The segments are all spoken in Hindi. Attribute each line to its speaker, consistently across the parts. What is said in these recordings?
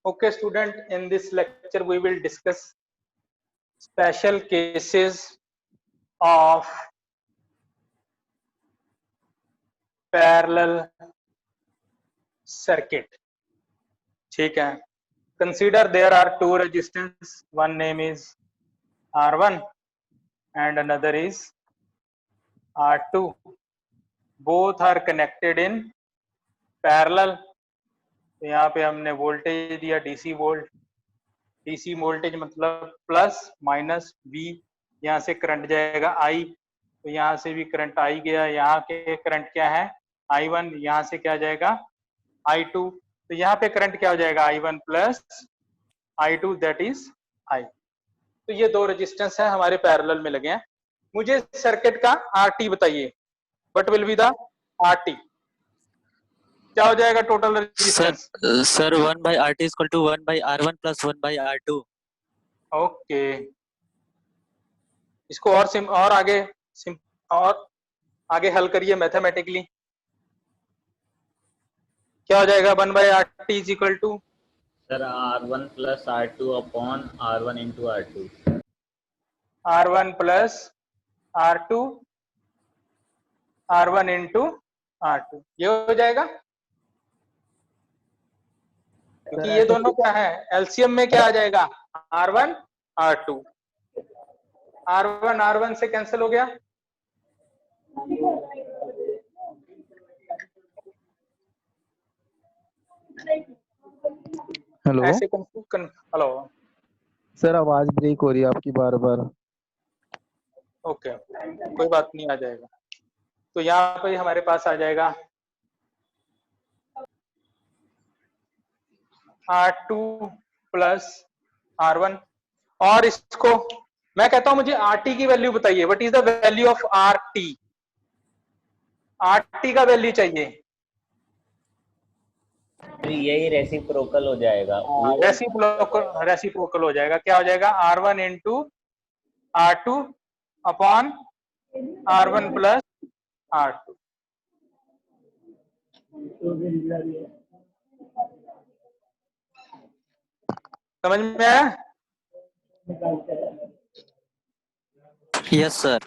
Speaker 1: Okay, student, in this lecture we will discuss special cases of parallel circuit. ठीक है. Consider there are two resistors. One name is R1 and another is R2. Both are connected in parallel. तो यहाँ पे हमने वोल्टेज दिया डीसी वोल्ट. डीसी वोल्टेज मतलब प्लस माइनस वी. यहाँ से करंट जाएगा आई, तो यहाँ से भी करंट आई गया. यहाँ के करंट क्या है I1, यहाँ से क्या जाएगा I2. तो यहाँ पे करंट क्या हो जाएगा I1 plus I2 that is I. तो ये दो रेजिस्टेंस है हमारे पैरेलल में लगे हैं. मुझे सर्किट का आरटी बताइए. What will be the RT? क्या हो जाएगा total resistance?
Speaker 2: Sir 1/RT equal to 1/R1 plus 1/R2.
Speaker 1: Okay, इसको और आगे हल करिए मैथमेटिकली. क्या हो जाएगा 1/RT is equal to
Speaker 3: sir R1 plus R2 upon R1 into R2.
Speaker 1: R1 plus R2 R1 into R2. ये हो जाएगा क्योंकि ये दोनों क्या है एलसीएम में क्या आ जाएगा R1 R2. R1 R1 से कैंसिल हो गया.
Speaker 4: हेलो
Speaker 1: ऐसे हेलो
Speaker 4: सर, आवाज ब्रेक हो रही है आपकी बार बार.
Speaker 1: ओके, कोई बात नहीं, आ जाएगा. तो यहाँ पे हमारे पास आ जाएगा R2 प्लस R1. और इसको मैं कहता हूं मुझे RT की वैल्यू बताइए. What is the value of RT? RT का वैल्यू चाहिए.
Speaker 3: यही रेसिप्रोकल हो जाएगा.
Speaker 1: रेसिप्रोकल हो जाएगा. क्या हो जाएगा R1 into R2 upon R1 plus R2. समझ में आया?
Speaker 2: Yes sir.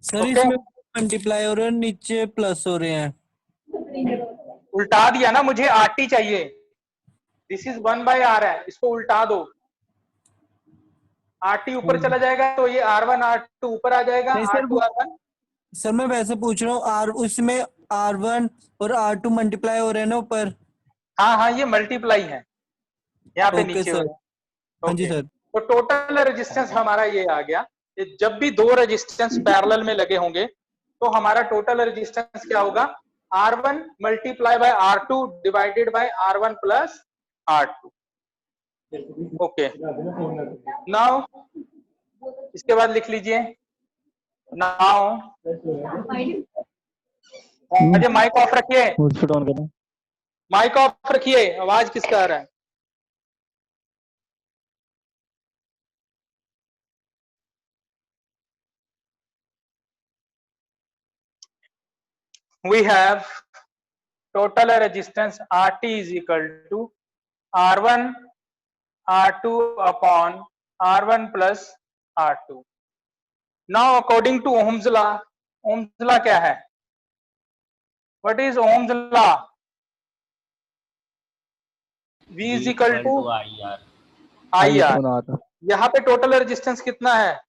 Speaker 5: सर इसमें मल्टीप्लाई हो रहे हैं, नीचे प्लस हो रहे हैं.
Speaker 1: उल्टा दिया ना, मुझे RT चाहिए. दिस इज 1/R है, इसको उल्टा दो. RT ऊपर चला जाएगा तो ये R1 R2 ऊपर आ जाएगा. R2 R1.
Speaker 5: सर मैं वैसे पूछ रहा हूँ, उसमें R1 और R2 मल्टीप्लाई हो रहे हैं ना ऊपर.
Speaker 1: हाँ, ये मल्टीप्लाई है यहाँ पे नीचे.
Speaker 5: सर. हाँ जी सर.
Speaker 1: तो टोटल रेजिस्टेंस हमारा ये आ गया. जब भी दो रेजिस्टेंस पैरेलल में लगे होंगे तो हमारा टोटल रेजिस्टेंस क्या होगा R1 multiply by R2 divided by R1 plus R2. Okay, now इसके बाद लिख लीजिए. नाउ अजय माइक ऑफ रखिए. माइक ऑफ रखिए, आवाज किसका आ रहा है? We have total resistance RT is equal to R1 R2 upon R1 plus R2. Now according to Ohm's law क्या है? What is Ohm's law? V is equal to IR. यहाँ पे टोटल रेजिस्टेंस कितना है?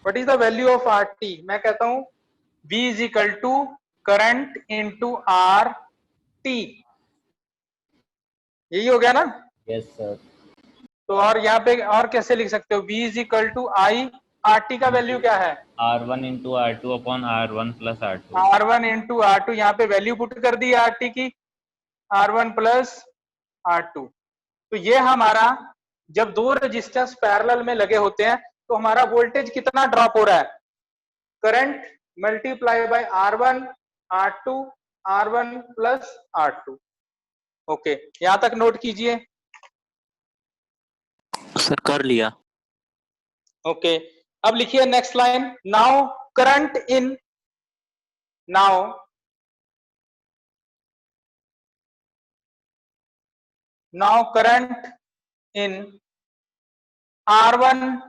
Speaker 1: What is the value of RT? मैं कहता हूं V is equal to current into RT. यही हो गया ना?
Speaker 3: Yes sir.
Speaker 1: तो और यहाँ पे और कैसे लिख सकते हो? V is equal to I. RT का वैल्यू क्या है?
Speaker 3: R1 into R2 upon R1 plus R2.
Speaker 1: R1 into R2. यहाँ पे वैल्यू पुट कर दी RT की, R1 प्लस R2. तो ये हमारा जब दो रेजिस्टेंस पैरेलल में लगे होते हैं तो हमारा वोल्टेज कितना ड्रॉप हो रहा है? Current multiply bye R1 R2 R1 plus R2. Okay, यहां तक नोट कीजिए.
Speaker 2: सर कर लिया.
Speaker 1: ओके, अब लिखिए next line. Now current in now current in R1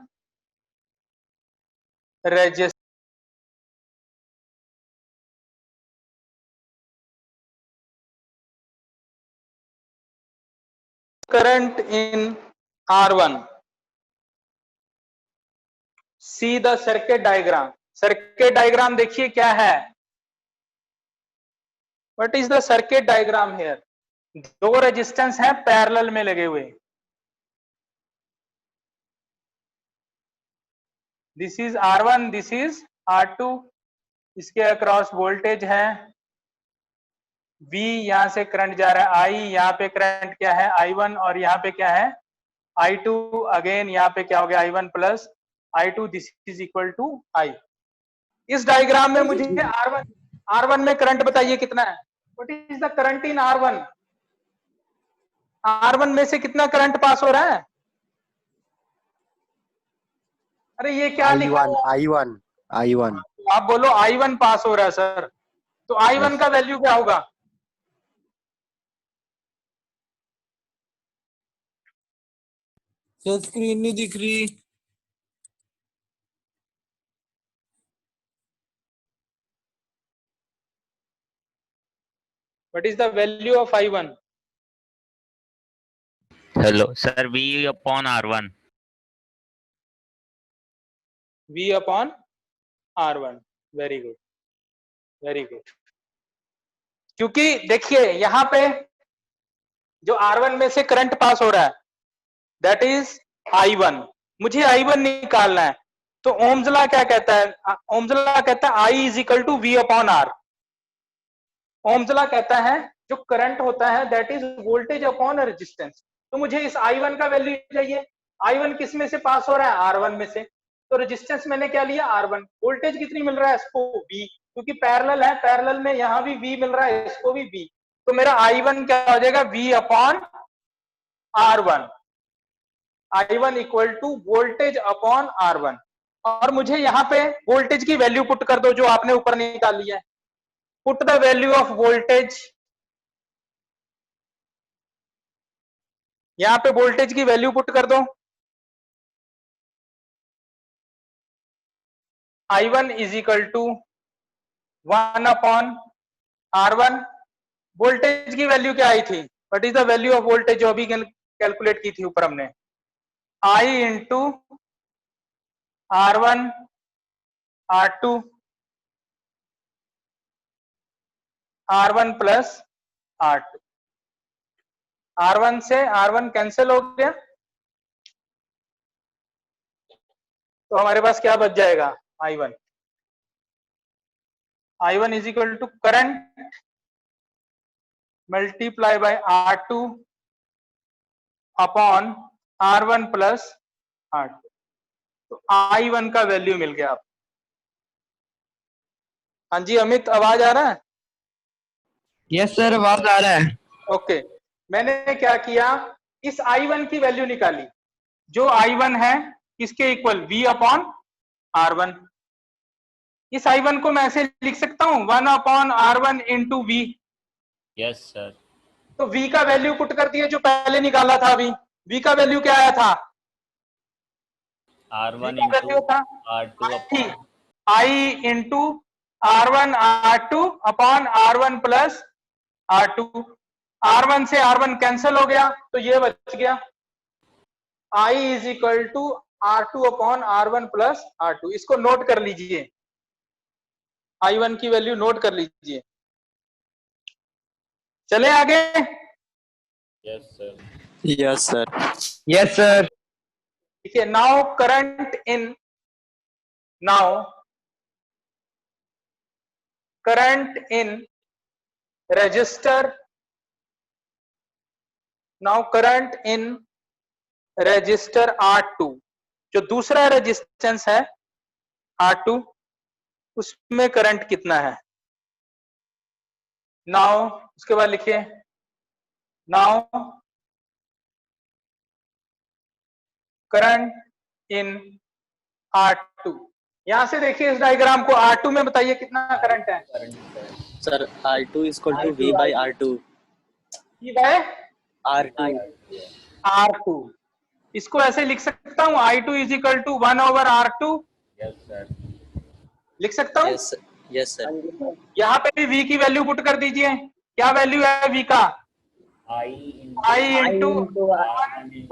Speaker 1: resistor current in R1. See the circuit diagram. Circuit diagram देखिए क्या है. What is the circuit diagram here? दो रेजिस्टेंस हैं पैरेलल में लगे हुए. This is R1, this is R2. इसके अक्रॉस वोल्टेज है V, यहां से करंट जा रहा है I, यहाँ पे करंट क्या है I1 और यहाँ पे क्या है I2. अगेन यहाँ पे क्या हो गया I1 plus I2, this is equal to I. इस डायग्राम में मुझे R1 में करंट बताइए कितना है. What is the current in R1? R1 में से कितना करंट पास हो रहा है? अरे ये क्या लिखा है?
Speaker 4: I1
Speaker 1: आप बोलो I1 पास हो रहा है सर. तो I1 का वैल्यू क्या होगा?
Speaker 5: सर स्क्रीन नहीं दिख रही.
Speaker 1: What is the value of I1?
Speaker 3: Hello, sir. V upon R1.
Speaker 1: V upon R1. Very good. Very good. क्योंकि देखिए यहां पे जो R1 में से करंट पास हो रहा है दैट इज I1. मुझे I1 निकालना है. तो ओम्स लॉ क्या कहता है? ओम्स लॉ कहता है I is equal to V upon R. Ohm's law कहता है जो करंट होता है that is voltage upon resistance. तो मुझे इस I1 का वैल्यू चाहिए. I1 किस में से पास हो रहा है? R1 में से. तो रेजिस्टेंस मैंने क्या लिया? R1. वोल्टेज कितनी मिल रहा है इसको? V. क्योंकि पैरेलल है, पैरेलल में यहां भी V मिल रहा है, इसको भी V. तो मेरा I1 क्या हो जाएगा? V upon R1. I1 equal to voltage upon R1. और मुझे यहाँ पे वोल्टेज की वैल्यू पुट कर दो जो आपने ऊपर निकाल लिया है. Put the value of voltage. यहां पे वोल्टेज की वैल्यू पुट कर दो. I1 is equal to 1 upon R1. Voltage की वैल्यू क्या आई थी? What is the value of voltage जो अभी कैलकुलेट की थी ऊपर हमने? I into R1 R2 R1 plus R2. R1 से R1 कैंसिल हो गया तो हमारे पास क्या बच जाएगा? I1. I1 is equal to current multiply by R2 upon R1 plus R2. तो I1 का वैल्यू मिल गया. हाँ जी अमित, आवाज आ रहा है?
Speaker 5: यस सर, आवाज आ रहा है.
Speaker 1: ओके. मैंने क्या किया, इस I1 की वैल्यू निकाली. जो I1 है किसके इक्वल? V upon R1. इस I1 को मैं ऐसे लिख सकता हूं 1 upon R1 into V.
Speaker 3: Yes, sir.
Speaker 1: तो V का वैल्यू पुट कर दिए जो पहले निकाला था. अभी V का वैल्यू क्या आया था?
Speaker 3: R1
Speaker 1: V का वैल्यू
Speaker 3: into
Speaker 1: था
Speaker 3: R2 upon.
Speaker 1: I into R1 R2 upon R1 plus R2. R1 से R1 कैंसिल हो गया तो ये बच गया. I is equal to R2 upon R1 plus R2. इसको नोट कर लीजिए. I1 की वैल्यू नोट कर लीजिए. चले आगे.
Speaker 3: Yes, sir.
Speaker 2: Yes, sir.
Speaker 5: Yes sir.
Speaker 1: ठीक है. Now current in register. Now current in register R2. जो दूसरा रेजिस्टेंस है R2 उसमें करंट कितना है? नाउ उसके बाद लिखिए नाउ करंट इन R2. यहां से देखिए इस डायग्राम को. R2 में बताइए कितना करंट है?
Speaker 2: Sir, R2 is equal to V by R2.
Speaker 1: V by
Speaker 2: R2
Speaker 1: R2। इसको ऐसे लिख सकता हूँ I2 is equal to 1/R2,
Speaker 3: yes sir.
Speaker 1: लिख सकता हूँ।
Speaker 2: yes sir
Speaker 1: यहाँ पे भी V की वैल्यू पुट कर दीजिए। क्या वैल्यू है V का?
Speaker 3: I
Speaker 1: I into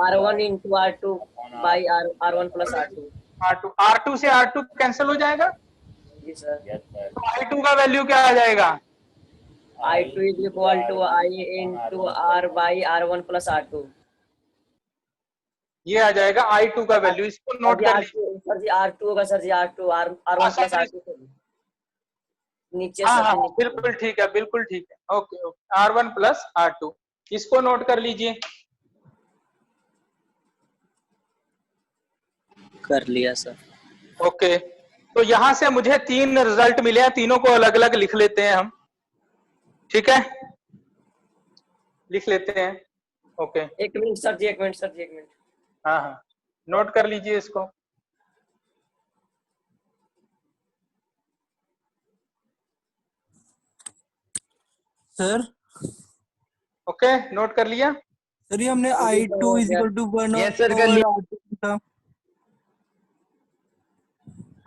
Speaker 6: R1 into R2 by R1 plus R2।
Speaker 1: R2, R2 से R2 कैंसिल हो जाएगा,
Speaker 6: जी सर।
Speaker 3: Yes sir.
Speaker 1: तो I2 का वैल्यू क्या आ जाएगा?
Speaker 6: I2 is equal to I into R by R1 plus R2।
Speaker 1: ये आ जाएगा I2 का वैल्यू, इसको नोट कर लीजिए।
Speaker 6: सर जी R2 होगा सर जी, R2 R1 plus R2 नीचे
Speaker 1: हाँ
Speaker 6: सर
Speaker 1: हाँ
Speaker 6: जी नीचे।
Speaker 1: बिल्कुल ठीक है, बिल्कुल ठीक है। Okay okay, R1 plus R2, इसको नोट कर लीजिए।
Speaker 2: कर लिया सर।
Speaker 1: ओके, तो यहां से मुझे 3 रिजल्ट मिले हैं, तीनों को अलग अलग लिख लेते हैं हम, ठीक है, लिख लेते हैं। ओके,
Speaker 6: एक मिनट सर जी, एक मिनट सर जी, एक मिनट।
Speaker 1: हाँ हाँ नोट कर लीजिए इसको।
Speaker 5: सर
Speaker 1: ओके, नोट कर लिया।
Speaker 5: सर ये हमने I2 is equal to 1
Speaker 4: Yes, sir, कर लिया।
Speaker 5: R2 था।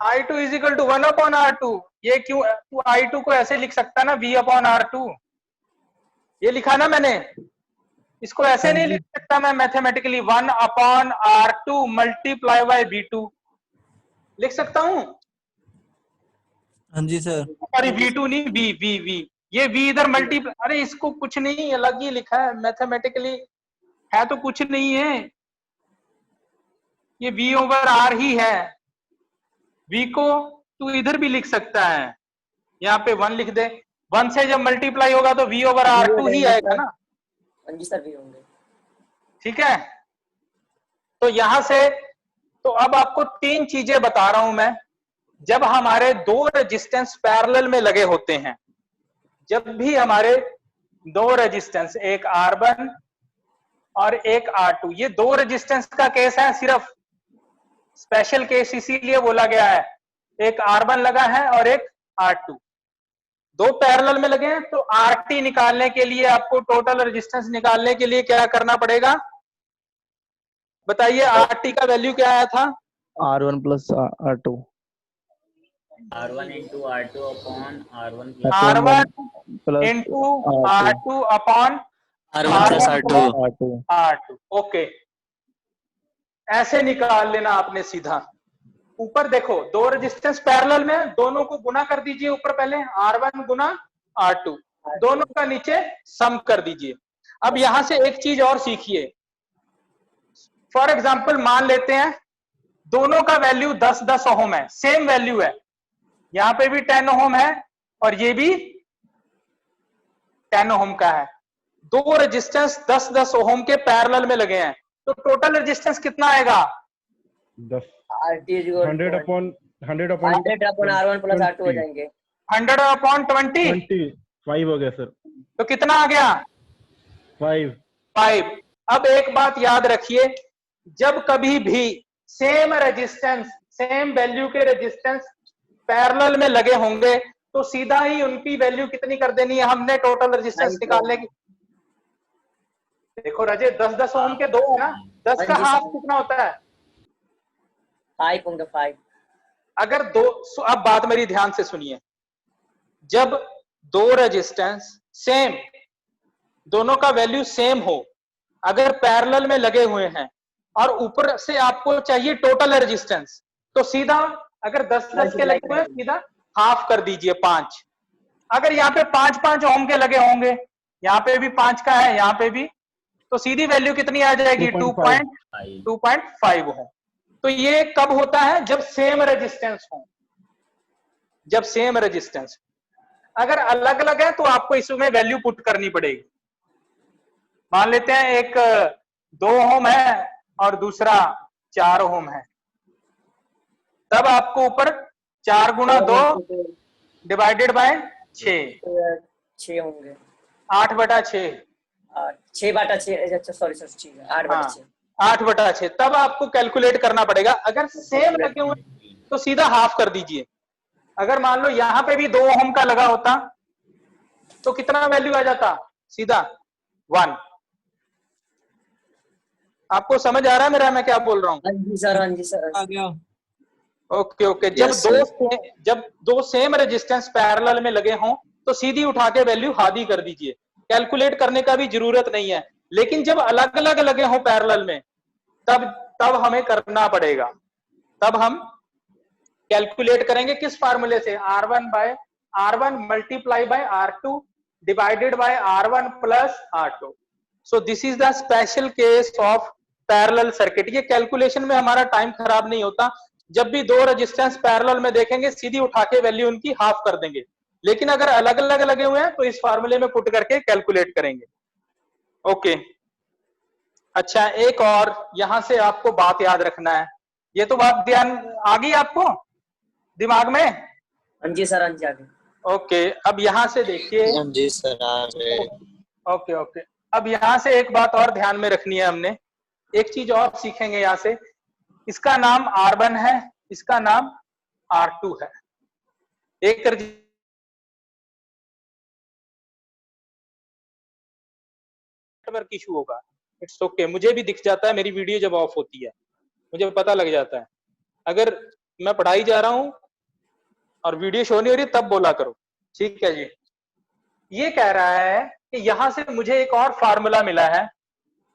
Speaker 1: I2 is equal to 1/R2, ये क्यों? तू I2 को ऐसे लिख सकता ना, V/R2, ये लिखा ना मैंने, इसको ऐसे नहीं लिख सकता मैं mathematically, 1/R2 multiply by V2 लिख सकता हूं?
Speaker 5: हाँ जी सर।
Speaker 1: सॉरी V2 नहीं, V, ये V इधर मल्टीप्लाई, अरे इसको कुछ नहीं, अलग ही लिखा है मैथमेटिकली, है तो कुछ नहीं है, ये V/R ही है। V को तू इधर भी लिख सकता है, यहाँ पे 1 लिख दे, 1 से जब मल्टीप्लाई होगा तो V/R2 ही आएगा ना।
Speaker 6: हाँ जी सर भी होंगे।
Speaker 1: ठीक है, तो यहां से, तो अब आपको 3 चीजें बता रहा हूं मैं। जब हमारे 2 रेजिस्टेंस पैरेलल में लगे होते हैं, जब भी हमारे 2 रेजिस्टेंस, एक R1 और एक R2, ये 2 रेजिस्टेंस का केस है, सिर्फ स्पेशल केस इसीलिए बोला गया है। एक R1 लगा है और एक R2, 2 पैरेलल में लगे हैं, तो RT निकालने के लिए, आपको टोटल रेजिस्टेंस निकालने के लिए क्या करना पड़ेगा बताइए? RT का वैल्यू क्या आया था?
Speaker 4: R1 plus R2
Speaker 3: R1 into R2 upon R1 plus
Speaker 1: R1
Speaker 4: plus
Speaker 1: into R2 upon
Speaker 2: R1 plus R2
Speaker 4: R2।
Speaker 1: R2। Okay, ऐसे निकाल लेना आपने सीधा। ऊपर देखो, 2 रेजिस्टेंस पैरेलल में, दोनों को गुना कर दीजिए ऊपर, पहले R1 गुना R2, दोनों का नीचे सम कर दीजिए। अब यहां से एक चीज और सीखिए। फॉर एग्जाम्पल मान लेते हैं दोनों का वैल्यू 10-10 ओम है, सेम वैल्यू है, यहां पे भी 10 ओम है और ये भी 10 ओम का है। 2 रेजिस्टेंस 10-10 ओम के पैरेलल में लगे हैं, तो टोटल रेजिस्टेंस कितना आएगा?
Speaker 7: 10
Speaker 6: RT is equal to
Speaker 7: 100 upon
Speaker 6: 100 upon R1 plus R2 हो जाएंगे।
Speaker 1: 100/20,
Speaker 7: 5 हो गया सर,
Speaker 1: तो कितना आ गया?
Speaker 7: 5।
Speaker 1: अब एक बात याद रखिए, जब कभी भी सेम रेजिस्टेंस, सेम वैल्यू के रेजिस्टेंस पैरेलल में लगे होंगे, तो सीधा ही उनकी वैल्यू कितनी कर देनी है हमने टोटल रेजिस्टेंस निकालने की? देखो रजे, 10-10 ओम के 2 है ना, 10 का हाफ कितना होता है?
Speaker 6: 5 होंगे, 5।
Speaker 1: अगर 2, अब बात मेरी ध्यान से सुनिए, जब 2 रेजिस्टेंस सेम, दोनों का वैल्यू सेम हो, अगर पैरेलल में लगे हुए हैं और ऊपर से आपको चाहिए टोटल रेजिस्टेंस, तो सीधा अगर 10-10 के लगे हुए हैं, सीधा हाफ कर दीजिए 5। अगर यहाँ पे 5-5 ओम के लगे होंगे, यहाँ पे भी 5 का है, यहाँ पे भी, तो सीधी वैल्यू कितनी आ जाएगी? 2.5 हो। तो ये कब होता है? जब सेम रेजिस्टेंस हो, जब सेम रेजिस्टेंस। अगर अलग अलग है तो आपको इसमें वैल्यू पुट करनी पड़ेगी। मान लेते हैं एक 2 ओम है और दूसरा 4 ओम है, तब आपको ऊपर 4 गुना 2 डिवाइडेड बाय 6
Speaker 6: होंगे,
Speaker 1: 8/6,
Speaker 6: 6/6, अच्छा सॉरी सर, 8/6,
Speaker 1: 8/6, तब आपको कैलकुलेट करना पड़ेगा। अगर सेम लगे हुए तो सीधा हाफ कर दीजिए। अगर मान लो यहां पे भी 2 ओम का लगा होता तो कितना वैल्यू आ जाता? सीधा 1। आपको समझ आ रहा है मेरा मैं क्या बोल रहा हूँ?
Speaker 6: हाँ जी सर, हाँ जी सर।
Speaker 5: आ गया।
Speaker 1: Okay okay.
Speaker 2: Yes, sir.
Speaker 1: जब दो सेम रेजिस्टेंस पैरेलल में लगे हों तो सीधी उठा के वैल्यू आधी कर दीजिए, कैलकुलेट करने का भी जरूरत नहीं है। लेकिन जब अलग अलग लगे हों पैरेलल में तब हमें करना पड़ेगा, तब हम कैलकुलेट करेंगे किस फार्मूले से, R1 multiply by R2 divided by R1 plus R2। So this is the special case of parallel circuit. ये कैलकुलेशन में हमारा टाइम खराब नहीं होता। जब भी दो रेजिस्टेंस पैरेलल में देखेंगे सीधी उठा के वैल्यू उनकी हाफ कर देंगे, लेकिन अगर अलग अलग लगे हुए हैं तो इस फार्मूले में पुट करके कैलकुलेट करेंगे। ओके अच्छा, एक और यहां से आपको बात याद रखना है, ये तो बात ध्यान आ गई आपको दिमाग में?
Speaker 6: हाँ जी सर, हाँ जी आगे।
Speaker 1: ओके अब यहां से देखिए।
Speaker 2: हाँ जी सर, आ गए।
Speaker 1: ओके ओके, अब यहां से एक बात और ध्यान में रखनी है हमने, एक चीज और सीखेंगे यहां से। इसका नाम R1 है, इसका नाम R2 है। एक नेटवर्क इशू होगा, इट्स ओके, मुझे भी दिख जाता है मेरी वीडियो जब ऑफ होती है, मुझे पता लग जाता है। अगर मैं पढ़ाई जा रहा हूं और वीडियो शो नहीं हो रही तब बोला करो, ठीक है जी। ये कह रहा है कि यहां से मुझे एक और फार्मूला मिला है।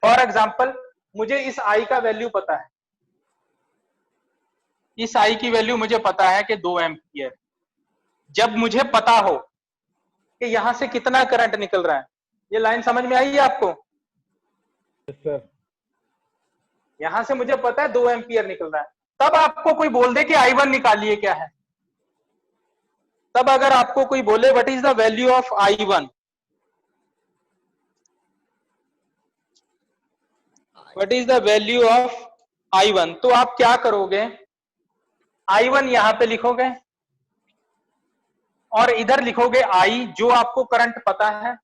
Speaker 1: फॉर एग्जाम्पल मुझे इस आई का वैल्यू पता है, इस आई की वैल्यू मुझे पता है कि 2 एम्पियर। जब मुझे पता हो कि यहां से कितना करंट निकल रहा है, ये लाइन समझ में आई है आपको?
Speaker 7: Yes, sir.
Speaker 1: यहां से मुझे पता है 2 एम्पियर निकल रहा है, तब आपको कोई बोल दे कि I1 निकालिए क्या है, तब अगर आपको कोई बोले what is the value of I1, what is the value of I1, तो आप क्या करोगे, I1 यहां पे लिखोगे और इधर लिखोगे I, जो आपको करंट पता है,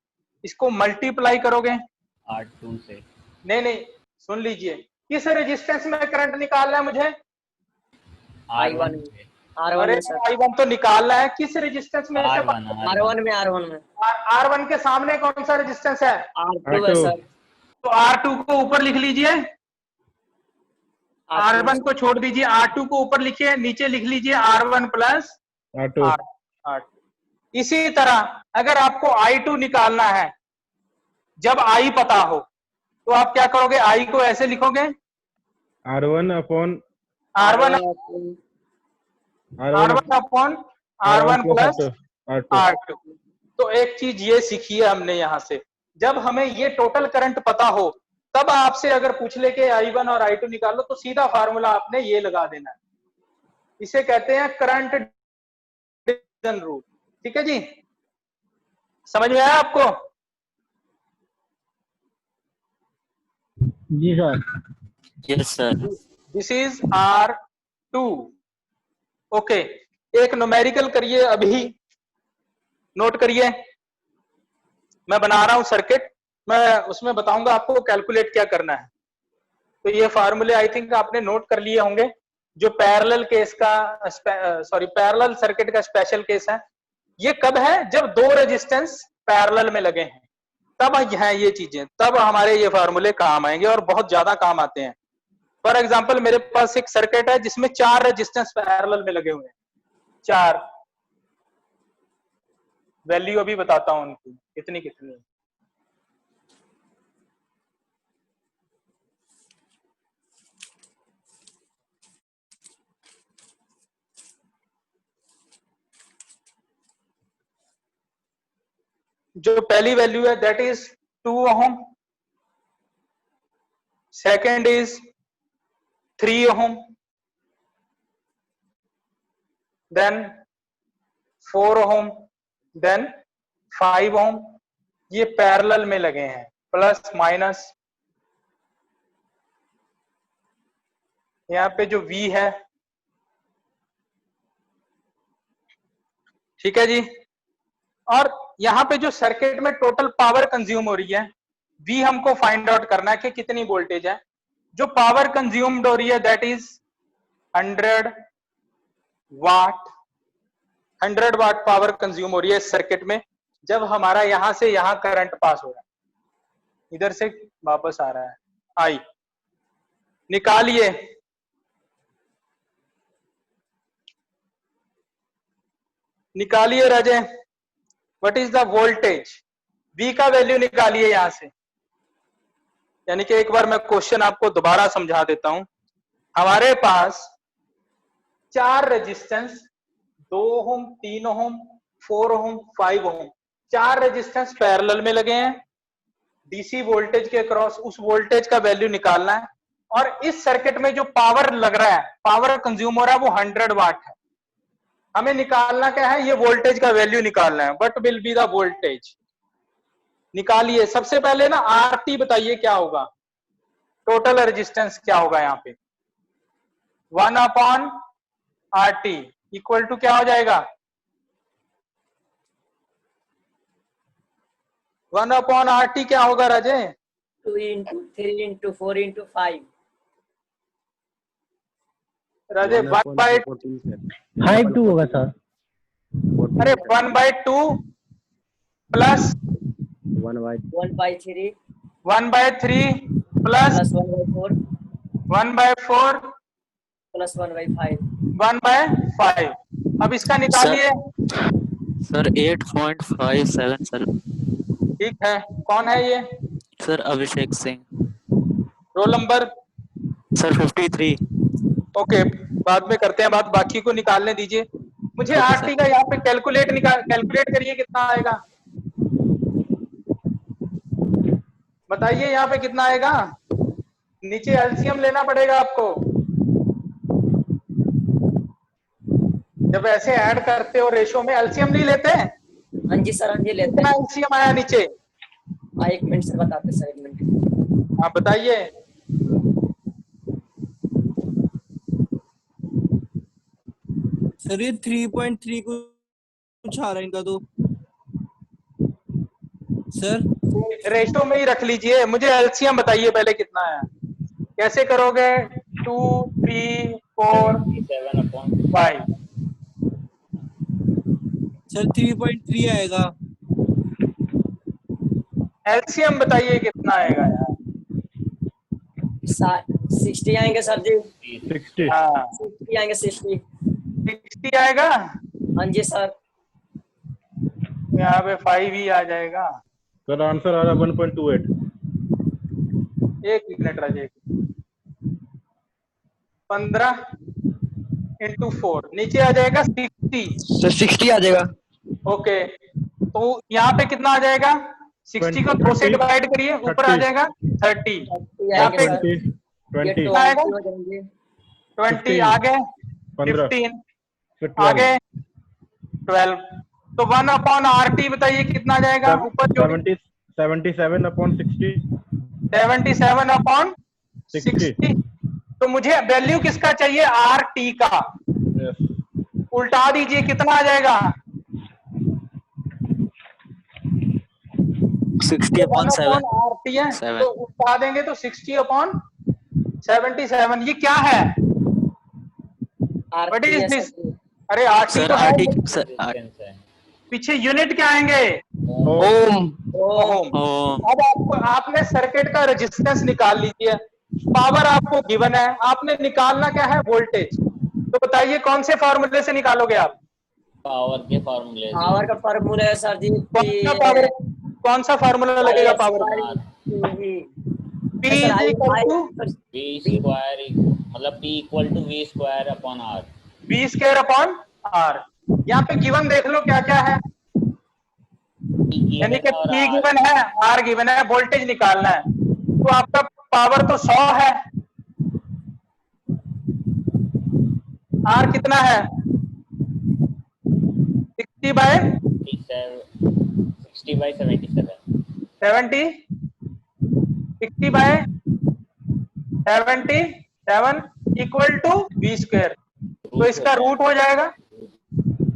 Speaker 1: इसको मल्टीप्लाई करोगे
Speaker 3: R2 से।
Speaker 1: नहीं सुन लीजिए, किस रेजिस्टेंस में करंट निकालना है मुझे?
Speaker 3: R1 से।
Speaker 6: R1
Speaker 1: अरे
Speaker 6: में सर,
Speaker 1: I1 तो निकालना है, किस रेजिस्टेंस में?
Speaker 6: R1 में, R1 में।
Speaker 1: R1 के सामने कौन सा रेजिस्टेंस है?
Speaker 6: R2 है सर।
Speaker 1: तो R2 को ऊपर लिख लीजिए, R1 को छोड़ दीजिए, R2 को ऊपर लिखिए, नीचे लिख लीजिए R1 प्लस
Speaker 7: R2.
Speaker 1: R2। इसी तरह अगर आपको I2 निकालना है, जब I पता हो तो आप क्या करोगे, I को ऐसे लिखोगे
Speaker 7: R1 upon
Speaker 1: R1
Speaker 7: R1
Speaker 1: upon R1 plus
Speaker 7: R2.
Speaker 1: R2। तो एक चीज ये सीखी है हमने यहां से, जब हमें ये टोटल करंट पता हो तब आपसे अगर पूछ ले के I1 और I2 निकालो तो सीधा फार्मूला आपने ये लगा देना है। इसे कहते हैं करंट डिवीजन रूल। ठीक है जी, समझ में आया आपको?
Speaker 4: जी sir.
Speaker 2: Yes, sir.
Speaker 1: This is R2। Okay, एक न्यूमेरिकल करिए, अभी नोट करिए, मैं बना रहा हूं सर्किट, मैं उसमें बताऊंगा आपको कैलकुलेट क्या करना है। तो ये फार्मूले आई थिंक आपने नोट कर लिए होंगे, जो पैरेलल केस का पैरेलल सर्किट का स्पेशल केस है। ये कब है, जब दो रेजिस्टेंस पैरेलल में लगे हैं, तब है ये चीजें, तब हमारे ये फार्मूले काम आएंगे और बहुत ज्यादा काम आते हैं। फॉर एग्जांपल मेरे पास एक सर्किट है जिसमें 4 रेजिस्टेंस पैरेलल में लगे हुए हैं, 4, वैल्यू अभी बताता हूं उनकी कितनी कितनी। जो पहली वैल्यू है that is 2 ohm, second is 3 ohm, then 4 ohm, then 5 ohm. ये पैरेलल में लगे हैं, प्लस माइनस। यहाँ पे जो V है, ठीक है जी, और यहाँ पे जो सर्किट में टोटल पावर कंज्यूम हो रही है, V हमको फाइंड आउट करना है कि कितनी वोल्टेज है। जो पावर कंज्यूम्ड हो रही है that is 100 watt. 100 watt power consume हो रही है इस सर्किट में, जब हमारा यहां से यहां करंट पास हो रहा है, इधर से वापस आ रहा है I। निकालिए। निकालिए Raje, what is the voltage? V का वैल्यू निकालिए यहां से। यानी कि एक बार मैं क्वेश्चन आपको दोबारा समझा देता हूं। हमारे पास 4 रेजिस्टेंस 2 ओम, 3 ओम, 4 ओम, 5 ओम, 4 रेजिस्टेंस पैरेलल में लगे हैं। डीसी वोल्टेज के अक्रॉस उस वोल्टेज का वैल्यू निकालना है। और इस सर्किट में जो पावर लग रहा है, पावर कंज्यूम हो रहा है, वो 100 वाट है। हमें निकालना क्या है? ये वोल्टेज का वैल्यू निकालना है। What will be the voltage? निकालिए। सबसे पहले ना आरटी बताइए क्या होगा, टोटल रेजिस्टेंस क्या होगा यहाँ पे? 1/RT इक्वल टू क्या हो जाएगा? 1/RT क्या होगा राजे?
Speaker 6: 2 into 3 into 4 into 5.
Speaker 1: राजे 1/,
Speaker 4: 5/2 होगा सर।
Speaker 1: अरे 1/2 प्लस
Speaker 6: 1/3
Speaker 1: 1/3 प्लस
Speaker 6: plus 1/4
Speaker 1: 1/4
Speaker 6: plus 1/5.
Speaker 1: 1/5। अब इसका निकालिए।
Speaker 2: Sir 8.57 sir.
Speaker 1: ठीक है, कौन है ये?
Speaker 2: Sir Abhishek Singh.
Speaker 1: Roll number?
Speaker 2: Sir 53।
Speaker 1: Okay, बाद में करते हैं बात, बाकी को निकालने दीजिए मुझे।
Speaker 2: ओके
Speaker 1: आरटी का यहाँ पे कैलकुलेट करिए कितना आएगा, बताइए यहाँ पे कितना आएगा। नीचे एलसीएम लेना पड़ेगा आपको। जब ऐसे ऐड करते हो रेशो में, एलसीएम नहीं लेते हैं?
Speaker 6: हाँ जी सर, हाँ जी लेते
Speaker 1: कितना
Speaker 6: हैं।
Speaker 1: एलसीएम आया नीचे?
Speaker 6: हाँ, 1 मिनट से बताते सर, 1 मिनट।
Speaker 1: आप बताइए।
Speaker 5: सर ये 3.3 कुछ आ रहा है इनका तो सर।
Speaker 1: रेशो में ही रख लीजिए, मुझे एलसीएम बताइए पहले कितना है। कैसे करोगे? 2, 3, 4, 5।
Speaker 5: सर 3.3 आएगा।
Speaker 1: एलसीएम बताइए कितना आएगा यार।
Speaker 6: 60 आएंगे सर जी।
Speaker 7: 60।
Speaker 1: हाँ
Speaker 6: 60 आएंगे, 60।
Speaker 1: 60 आएगा।
Speaker 6: हाँ जी सर।
Speaker 1: यहाँ पे 5 ही आ जाएगा।
Speaker 7: सर आंसर आ रहा 1.28।
Speaker 1: एक मिनट राजे, 15 into 4 नीचे आ जाएगा 60।
Speaker 4: सर 60 आ जाएगा।
Speaker 1: ओके, तो यहाँ पे कितना आ जाएगा? 60 को 2 से डिवाइड करिए, ऊपर आ
Speaker 7: 30।
Speaker 1: जाएगा 30।
Speaker 6: 30
Speaker 1: यहाँ
Speaker 6: आएंगे
Speaker 1: पे
Speaker 6: सर।
Speaker 7: 20।
Speaker 6: ये
Speaker 7: 20।
Speaker 6: 20 हो जाएंगे।
Speaker 1: 20
Speaker 7: 15,
Speaker 1: आगे,
Speaker 7: 15,
Speaker 1: 15
Speaker 7: फिर 12।
Speaker 1: आगे 12। तो 1/RT बताइए कितना आ जाएगा? ऊपर जोड़िए।
Speaker 7: 77/60।
Speaker 1: 77/60। तो मुझे वैल्यू किसका चाहिए? RT का।
Speaker 7: यस।
Speaker 1: उल्टा दीजिए, कितना आ जाएगा?
Speaker 2: 60/7
Speaker 1: 1/RT है, तो उल्टा देंगे तो 60/77। ये क्या है? What is this? अरे RT
Speaker 2: सर
Speaker 1: तो है,
Speaker 2: आरटी सर
Speaker 1: पीछे यूनिट क्या आएंगे?
Speaker 4: ओम।
Speaker 1: ओम। अब आपने सर्किट का रेजिस्टेंस निकाल लीजिए। पावर आपको गिवन है, आपने निकालना क्या है? वोल्टेज। तो बताइए कौन से फॉर्मूले से निकालोगे आप?
Speaker 3: पावर के फॉर्मूले
Speaker 6: पावर का फॉर्मूला है सर जी।
Speaker 1: कौन सा फार्मूला लगेगा पावर का? P is equal to
Speaker 3: V square, मतलब P equal to V square upon R।
Speaker 1: V square upon R। यहाँ पे गिवन देख लो क्या क्या है। यानी कि P गिवन है, R गिवन है, वोल्टेज निकालना है। तो आपका पावर तो 100 है, R कितना है?
Speaker 3: 60/77।
Speaker 1: 70, 60/77 इक्वल टू V स्क्वायर। तो इसका रूट हो जाएगा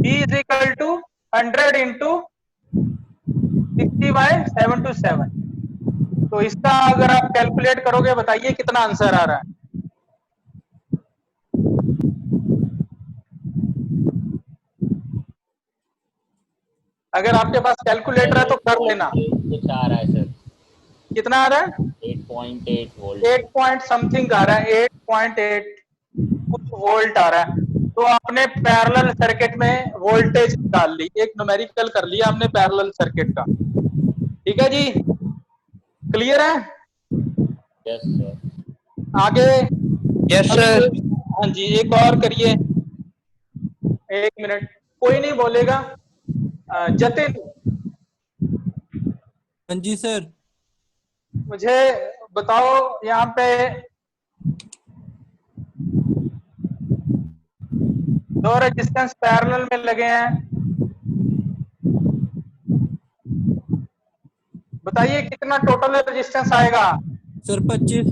Speaker 1: V is equal to 100 into 60/727। तो इसका अगर आप कैलकुलेट करोगे, बताइए कितना आंसर आ रहा है? अगर आपके पास कैलकुलेटर है तो कर लेना।
Speaker 3: कुछ आ रहा है सर।
Speaker 1: कितना आ रहा है?
Speaker 3: 8.8 वोल्ट।
Speaker 1: 8 पॉइंट समथिंग आ रहा है, 8.8 कुछ वोल्ट आ रहा है। तो आपने पैरेलल सर्किट में वोल्टेज डाल ली, एक न्यूमेरिकल कर लिया आपने पैरेलल सर्किट का। ठीक है जी, क्लियर है?
Speaker 3: Yes sir.
Speaker 1: आगे
Speaker 4: यस
Speaker 1: अभी
Speaker 4: सर।
Speaker 1: हाँ जी, एक और करिए, 1 मिनट, कोई नहीं बोलेगा। जतिन,
Speaker 5: हाँ जी सर।
Speaker 1: मुझे बताओ, यहाँ पे दो रेजिस्टेंस पैरेलल में लगे हैं, बताइए कितना टोटल रेजिस्टेंस आएगा?
Speaker 5: सर 25।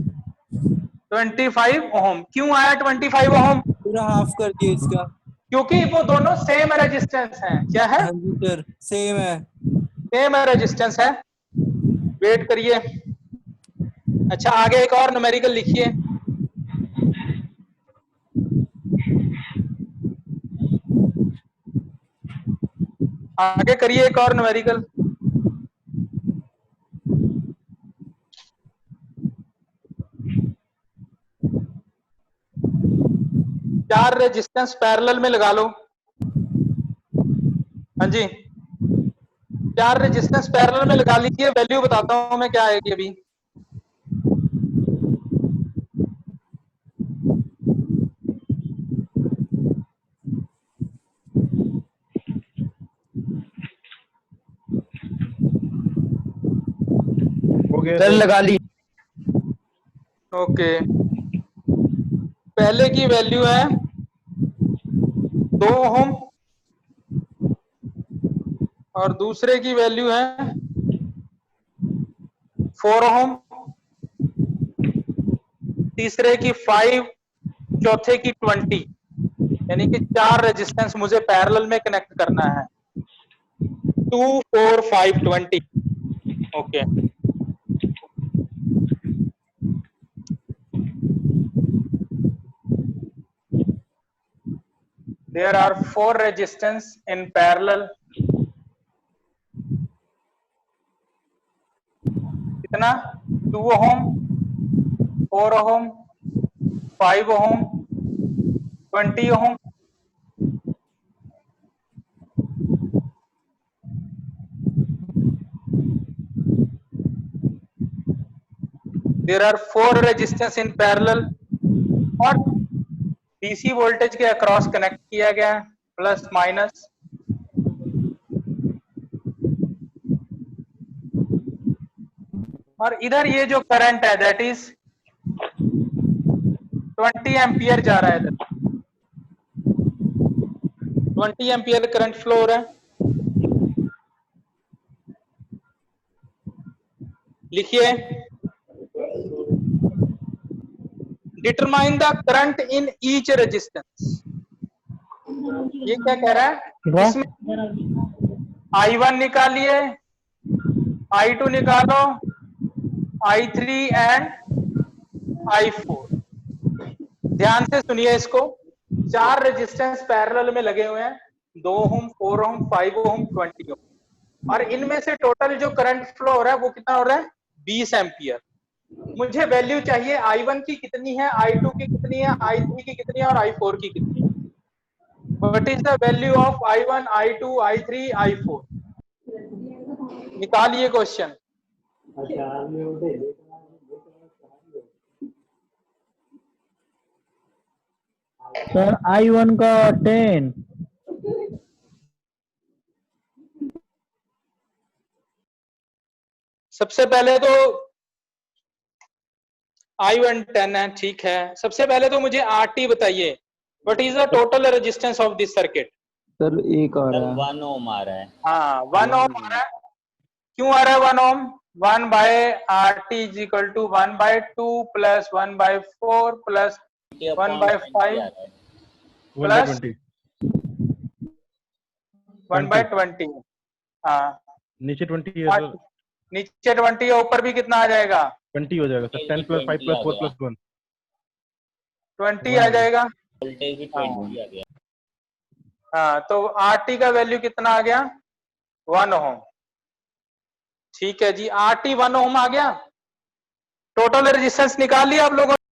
Speaker 1: 25 ओम। क्यों आया 25 ओम?
Speaker 5: पूरा हाफ कर दिया इसका।
Speaker 1: क्योंकि वो दोनों सेम रेजिस्टेंस हैं। क्या है?
Speaker 5: हाँ जी सर, सेम है।
Speaker 1: सेम रेजिस्टेंस है। वेट करिए। अच्छा, आगे एक और न्यूमेरिकल लिखिए। आगे करिए एक और न्यूमेरिकल। चार रेजिस्टेंस पैरेलल में लगा लो। हाँ जी, चार रेजिस्टेंस पैरेलल में लगा लीजिए, वैल्यू बताता हूं मैं क्या आएगी अभी।
Speaker 7: हो गया
Speaker 4: सर
Speaker 7: सर।
Speaker 4: लगा ली।
Speaker 1: ओके, पहले की वैल्यू है 2 ओम और दूसरे की वैल्यू है 4 ओम, तीसरे की 5, चौथे की 20, यानी कि चार रेजिस्टेंस मुझे पैरेलल में कनेक्ट करना है। 2, 4, 5, 20। Okay, there are 4 resistance in parallel। कितना? 2 ओम, 4 ओम, 5 ओम, 20 ओम। There are 4 resistance in parallel और डीसी वोल्टेज के अक्रॉस कनेक्ट किया गया है, प्लस माइनस। और इधर ये जो करंट है दैट इज 20 एम्पियर जा रहा है इधर। 20 एम्पियर करंट फ्लो हो रहा है। लिखिए, determine the current in each resistance. ये क्या कह रहा है? इसमें I1 निकालिए, I2 निकालो, I3 एंड I4। ध्यान से सुनिए इसको। चार रेजिस्टेंस पैरेलल में लगे हुए हैं, 2 ओम, 4 ओम, 5 ओम, 20 ओम, और इनमें से टोटल जो करंट फ्लो हो रहा है वो कितना हो रहा है? 20 एम्पियर। मुझे वैल्यू चाहिए I1 की कितनी है, I2 की कितनी है, I3 की कितनी है और I4 की कितनी है। What is the value of I1, I2, I3, I4? निकालिए क्वेश्चन।
Speaker 4: सर I1 का 10।
Speaker 1: सबसे पहले तो I1 10 है, ठीक है। सबसे पहले तो मुझे RT बताइए, what is the total resistance of this circuit?
Speaker 4: Sir एक आ
Speaker 3: सर
Speaker 4: रहा है।
Speaker 3: 1 ओम आ रहा है।
Speaker 1: हाँ, 1 ओम आ रहा है। क्यों आ रहा है 1 ohm? 1 by RT is equal to 1 by 2 plus 1 by 4 plus 1 by 5 plus 1 by 20। हाँ,
Speaker 7: नीचे 20 है सर।
Speaker 1: नीचे 20 है, ऊपर भी कितना आ जाएगा?
Speaker 7: 20 हो जाएगा सर। 10 प्लस 5 प्लस 4 प्लस 1
Speaker 1: 20 आ जाएगा।
Speaker 3: वोल्टेज भी 20 आ गया।
Speaker 1: हाँ, तो RT का वैल्यू कितना आ गया? 1 ओम। ठीक है जी, RT 1 ओम आ गया। टोटल रेजिस्टेंस निकाल लिया आप लोगों